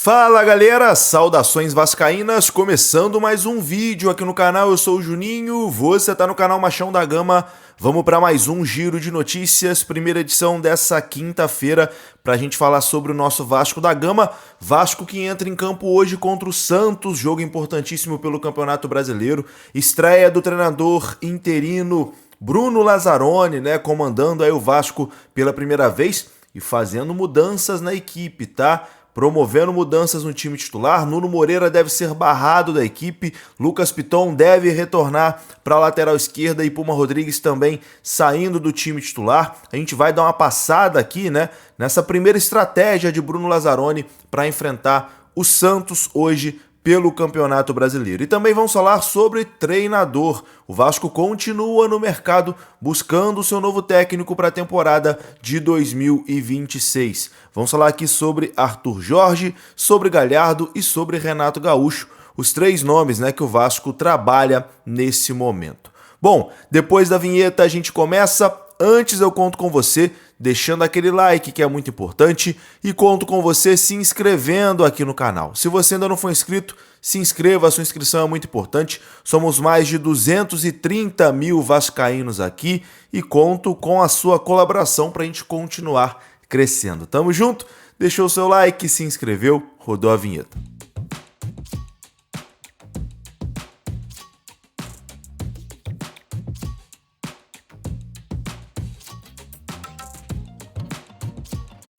Fala galera, saudações vascaínas, começando mais um vídeo aqui no canal, eu sou o Juninho, você tá no canal Machão da Gama, vamos para mais um giro de notícias, primeira edição dessa quinta-feira, pra gente falar sobre o nosso Vasco da Gama, Vasco que entra em campo hoje contra o Santos, jogo importantíssimo pelo Campeonato Brasileiro, estreia do treinador interino Bruno Lazzaroni, né, comandando aí o Vasco pela primeira vez e fazendo mudanças na equipe, tá? Promovendo mudanças no time titular, Nuno Moreira deve ser barrado da equipe, Lucas Piton deve retornar para a lateral esquerda e Puma Rodrigues também saindo do time titular. A gente vai dar uma passada aqui, né, nessa primeira estratégia de Bruno Lazzaroni para enfrentar o Santos hoje pelo Campeonato Brasileiro. E também vamos falar sobre treinador. O Vasco continua no mercado buscando o seu novo técnico para a temporada de 2026. Vamos falar aqui sobre Arthur Jorge, sobre Galhardo e sobre Renato Gaúcho, os três nomes, né, que o Vasco trabalha nesse momento. Bom, depois da vinheta a gente começa. Antes eu conto com você deixando aquele like que é muito importante e conto com você se inscrevendo aqui no canal. Se você ainda não for inscrito, se inscreva, a sua inscrição é muito importante. Somos mais de 230 mil vascaínos aqui e conto com a sua colaboração para a gente continuar crescendo. Tamo junto? Deixou o seu like, se inscreveu, rodou a vinheta.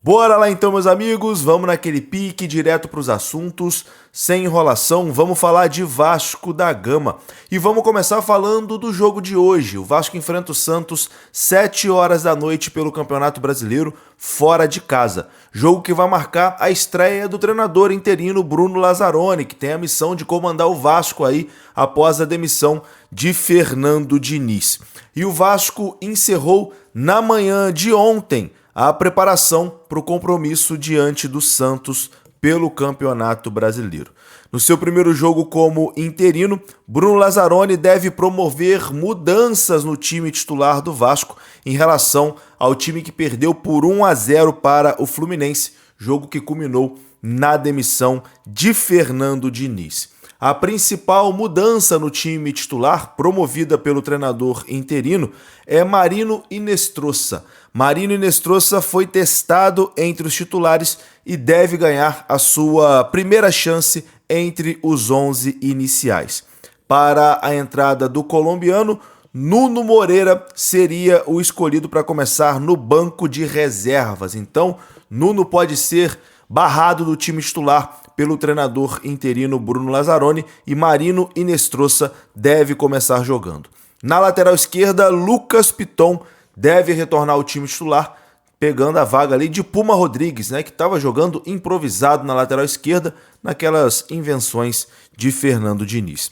Bora lá então, meus amigos, vamos naquele pique direto para os assuntos, sem enrolação, vamos falar de Vasco da Gama. E vamos começar falando do jogo de hoje. O Vasco enfrenta o Santos 7 horas da noite pelo Campeonato Brasileiro, fora de casa. Jogo que vai marcar a estreia do treinador interino Bruno Lazzaroni, que tem a missão de comandar o Vasco aí após a demissão de Fernando Diniz. E o Vasco encerrou na manhã de ontem a preparação para o compromisso diante do Santos pelo Campeonato Brasileiro. No seu primeiro jogo como interino, Bruno Lazzaroni deve promover mudanças no time titular do Vasco em relação ao time que perdeu por 1-0 para o Fluminense, jogo que culminou na demissão de Fernando Diniz. A principal mudança no time titular, promovida pelo treinador interino, é Marino Inestrosa. Marino Inestrosa foi testado entre os titulares e deve ganhar a sua primeira chance entre os 11 iniciais. Para a entrada do colombiano, Nuno Moreira seria o escolhido para começar no banco de reservas. Então, Nuno pode ser barrado do time titular pelo treinador interino Bruno Lazzaroni e Marino Inestrosa deve começar jogando. Na lateral esquerda, Lucas Piton deve retornar ao time titular, pegando a vaga ali de Puma Rodrigues, né, que estava jogando improvisado na lateral esquerda, naquelas invenções de Fernando Diniz.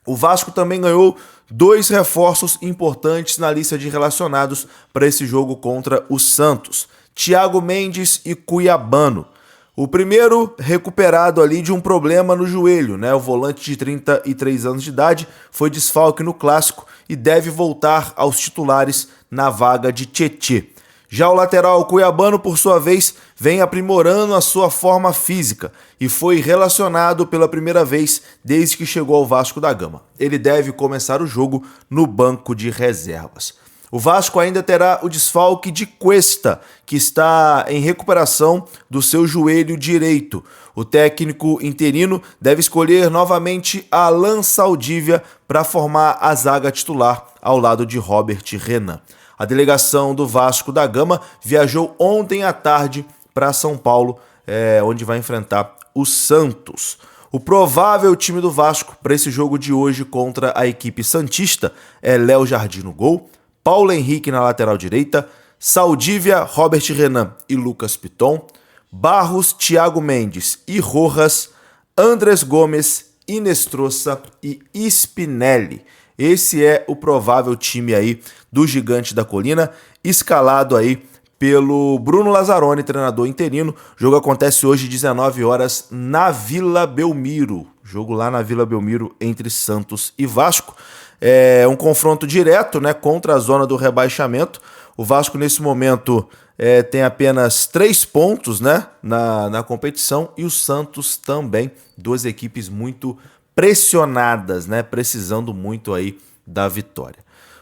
O Vasco também ganhou 2 reforços importantes na lista de relacionados para esse jogo contra o Santos: Thiago Mendes e Cuiabano. O primeiro recuperado ali de um problema no joelho, né? O volante de 33 anos de idade foi desfalque no Clássico e deve voltar aos titulares na vaga de Tietê. Já o lateral Cuiabano, por sua vez, vem aprimorando a sua forma física e foi relacionado pela primeira vez desde que chegou ao Vasco da Gama. Ele deve começar o jogo no banco de reservas. O Vasco ainda terá o desfalque de Cuesta, que está em recuperação do seu joelho direito. O técnico interino deve escolher novamente Alan Saldívia para formar a zaga titular ao lado de Robert Renan. A delegação do Vasco da Gama viajou ontem à tarde para São Paulo, onde vai enfrentar o Santos. O provável time do Vasco para esse jogo de hoje contra a equipe santista é Léo Jardim no gol, Paulo Henrique na lateral direita, Saldívia, Robert Renan e Lucas Piton, Barros, Thiago Mendes e Rojas, Andrés Gomes, Inestrosa e Spinelli. Esse é o provável time aí do Gigante da Colina, escalado aí pelo Bruno Lazzaroni, treinador interino. O jogo acontece hoje, 19 horas, na Vila Belmiro. Jogo lá na Vila Belmiro entre Santos e Vasco. É um confronto direto, né, contra a zona do rebaixamento. O Vasco, nesse momento, tem apenas 3 pontos, né, na competição, e o Santos também. Duas equipes muito pressionadas, né, precisando muito aí da vitória.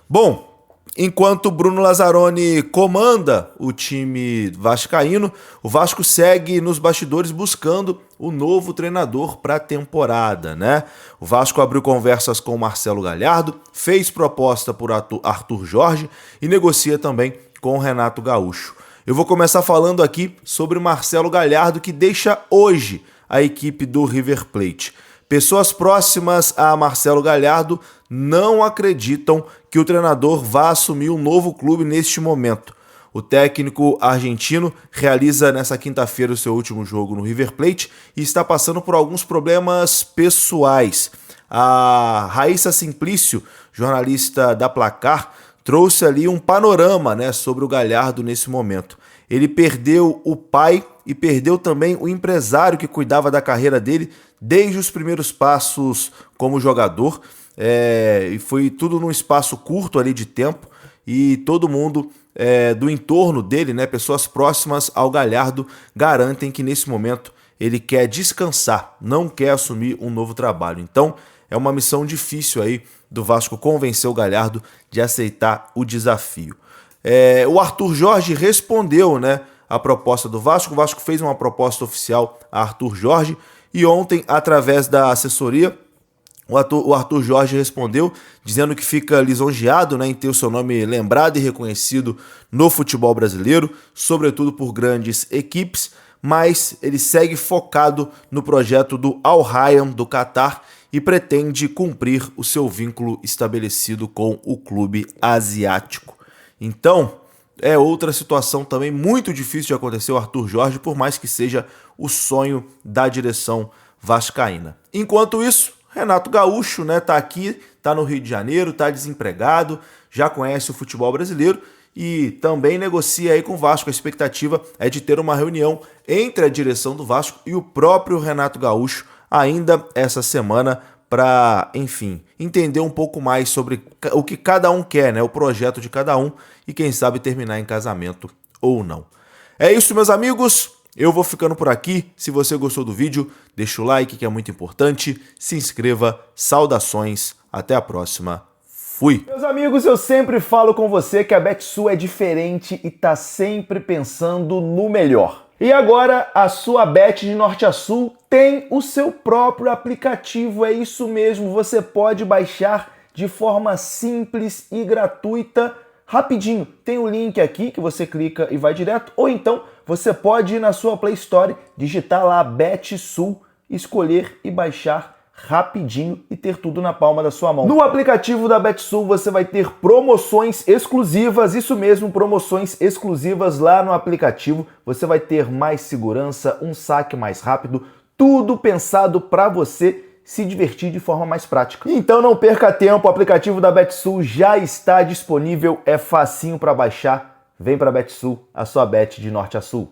Bom, enquanto o Bruno Lazzaroni comanda o time vascaíno, o Vasco segue nos bastidores buscando o novo treinador para a temporada, né? O Vasco abriu conversas com o Marcelo Galhardo, fez proposta por Arthur Jorge e negocia também com o Renato Gaúcho. Eu vou começar falando aqui sobre o Marcelo Galhardo, que deixa hoje a equipe do River Plate. Pessoas próximas a Marcelo Galhardo não acreditam que o treinador vá assumir um novo clube neste momento. O técnico argentino realiza nessa quinta-feira o seu último jogo no River Plate e está passando por alguns problemas pessoais. A Raíssa Simplício, jornalista da Placar, trouxe ali um panorama, né, sobre o Galhardo nesse momento. Ele perdeu o pai e perdeu também o empresário que cuidava da carreira dele desde os primeiros passos como jogador. E foi tudo num espaço curto ali de tempo, e todo mundo do entorno dele, né, pessoas próximas ao Galhardo, garantem que nesse momento ele quer descansar, não quer assumir um novo trabalho. Então é uma missão difícil aí do Vasco convencer o Galhardo de aceitar o desafio. O Arthur Jorge respondeu, né, a proposta do Vasco. O Vasco fez uma proposta oficial a Arthur Jorge e ontem, através da assessoria, o Arthur Jorge respondeu dizendo que fica lisonjeado, né, em ter o seu nome lembrado e reconhecido no futebol brasileiro, sobretudo por grandes equipes, mas ele segue focado no projeto do Al Rayyan do Catar e pretende cumprir o seu vínculo estabelecido com o clube asiático. Então, é outra situação também muito difícil de acontecer o Arthur Jorge, por mais que seja o sonho da direção vascaína. Enquanto isso, Renato Gaúcho, né, tá aqui, tá no Rio de Janeiro, tá desempregado, já conhece o futebol brasileiro e também negocia aí com o Vasco. A expectativa é de ter uma reunião entre a direção do Vasco e o próprio Renato Gaúcho ainda essa semana para, enfim, entender um pouco mais sobre o que cada um quer, né, o projeto de cada um, e quem sabe terminar em casamento ou não. É isso, meus amigos. Eu vou ficando por aqui. Se você gostou do vídeo, deixa o like, que é muito importante. Se inscreva. Saudações. Até a próxima. Fui! Meus amigos, eu sempre falo com você que a Betsul é diferente e tá sempre pensando no melhor. E agora a sua Bet de norte a sul tem o seu próprio aplicativo. É isso mesmo, você pode baixar de forma simples e gratuita, rapidinho. Tem o link aqui que você clica e vai direto, ou então você pode ir na sua Play Store, digitar lá Betsul, escolher e baixar rapidinho e ter tudo na palma da sua mão. No aplicativo da Betsul você vai ter promoções exclusivas, isso mesmo, promoções exclusivas lá no aplicativo. Você vai ter mais segurança, um saque mais rápido, tudo pensado para você se divertir de forma mais prática. Então não perca tempo, o aplicativo da Betsul já está disponível, é facinho para baixar. Vem para a Betsul, a sua bet de norte a sul.